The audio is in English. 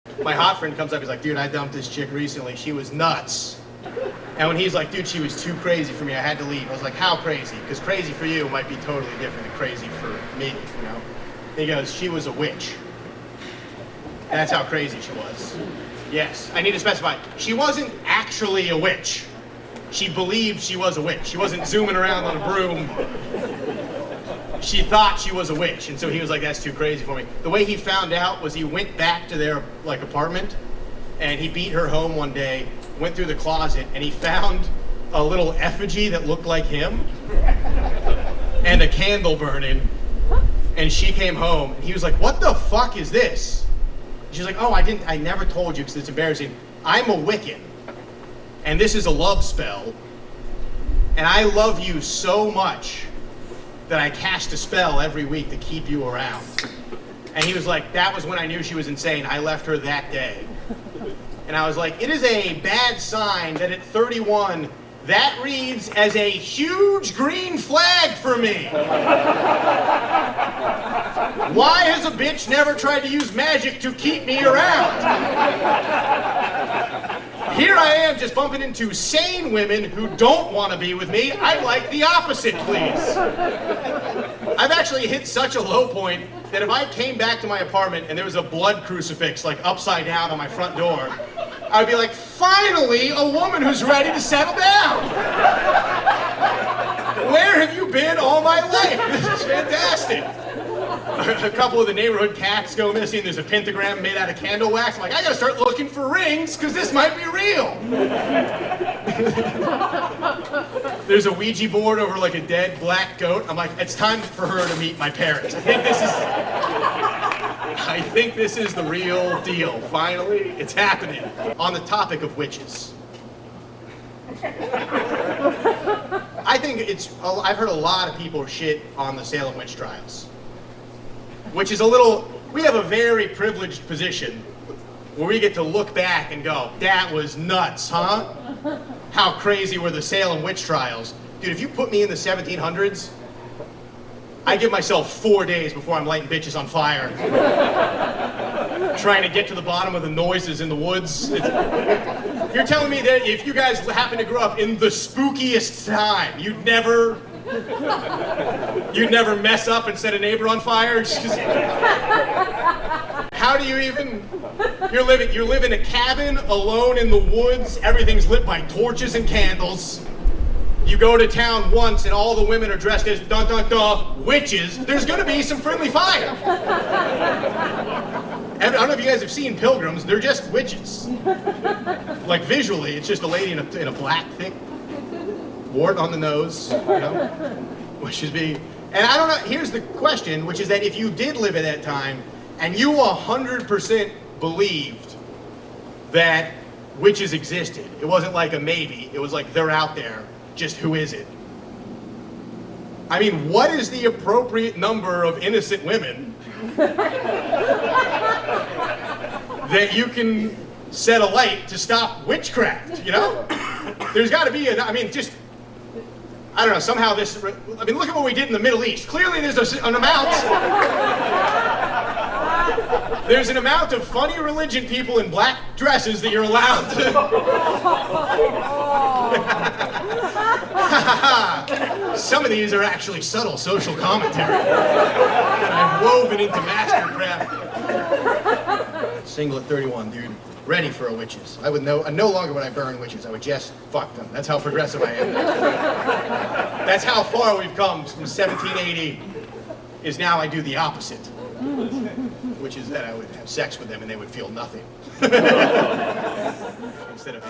My hot friend comes up, he's like, dude, I dumped this chick recently. She was nuts. And when he's like, dude, she was too crazy for me, I had to leave. I was like, how crazy? Because crazy for you might be totally different than crazy for me, you know? He goes, she was a witch. That's how crazy she was. Yes, I need to specify. She wasn't actually a witch. She believed she was a witch. She wasn't zooming around on a broom. She thought she was a witch, and so he was like, that's too crazy for me. The way he found out was he went back to their apartment, and he beat her home one day, went through the closet, and he found a little effigy that looked like him, and a candle burning, and she came home, and he was like, what the fuck is this? She's like, oh, I never told you because it's embarrassing. I'm a Wiccan, and this is a love spell, and I love you so much that I cast a spell every week to keep you around. And he was like, that was when I knew she was insane. I left her that day. And I was like, it is a bad sign that at 31, that reads as a huge green flag for me. Why has a bitch never tried to use magic to keep me around? Here I am just bumping into sane women who don't want to be with me. I'd like the opposite, please. I've actually hit such a low point that if I came back to my apartment and there was a blood crucifix like upside down on my front door, I'd be like, finally, a woman who's ready to settle down. Where have you been all my life? This is fantastic. A couple of the neighborhood cats go missing. There's a pentagram made out of candle wax. I'm like, I gotta start looking for rings because this might be real. There's a Ouija board over like a dead black goat. I'm like, it's time for her to meet my parents. I think this is the real deal. Finally, it's happening. On the topic of witches. I think I've heard a lot of people shit on the Salem witch trials. Which is we have a very privileged position where we get to look back and go, that was nuts, huh? How crazy were the Salem witch trials? Dude, if you put me in the 1700s, I give myself 4 days before I'm lighting bitches on fire. Trying to get to the bottom of the noises in the woods. You're telling me that if you guys happen to grow up in the spookiest time, you'd never mess up and set a neighbor on fire? How do you even, you live in a cabin alone in the woods, everything's lit by torches and candles. You go to town once and all the women are dressed as witches, there's gonna be some friendly fire. I don't know if you guys have seen Pilgrims, they're just witches. Like visually, it's just a lady in a black thick wart on the nose, you know, which is being, and I don't know, here's the question, which is that if you did live at that time, and you 100% believed that witches existed, it wasn't like a maybe, it was like they're out there, just who is it? I mean, what is the appropriate number of innocent women that you can set alight to stop witchcraft, you know? There's gotta be I don't know, somehow look at what we did in the Middle East. Clearly there's an amount of funny religion people in black dresses that you're allowed to. Some of these are actually subtle social commentary that I've woven into mastercraft. Single at 31, dude. Ready for a witches. I would no longer would I burn witches. I would just fuck them. That's how progressive I am. That's how far we've come from 1780. Is now I do the opposite, which is that I would have sex with them and they would feel nothing instead of.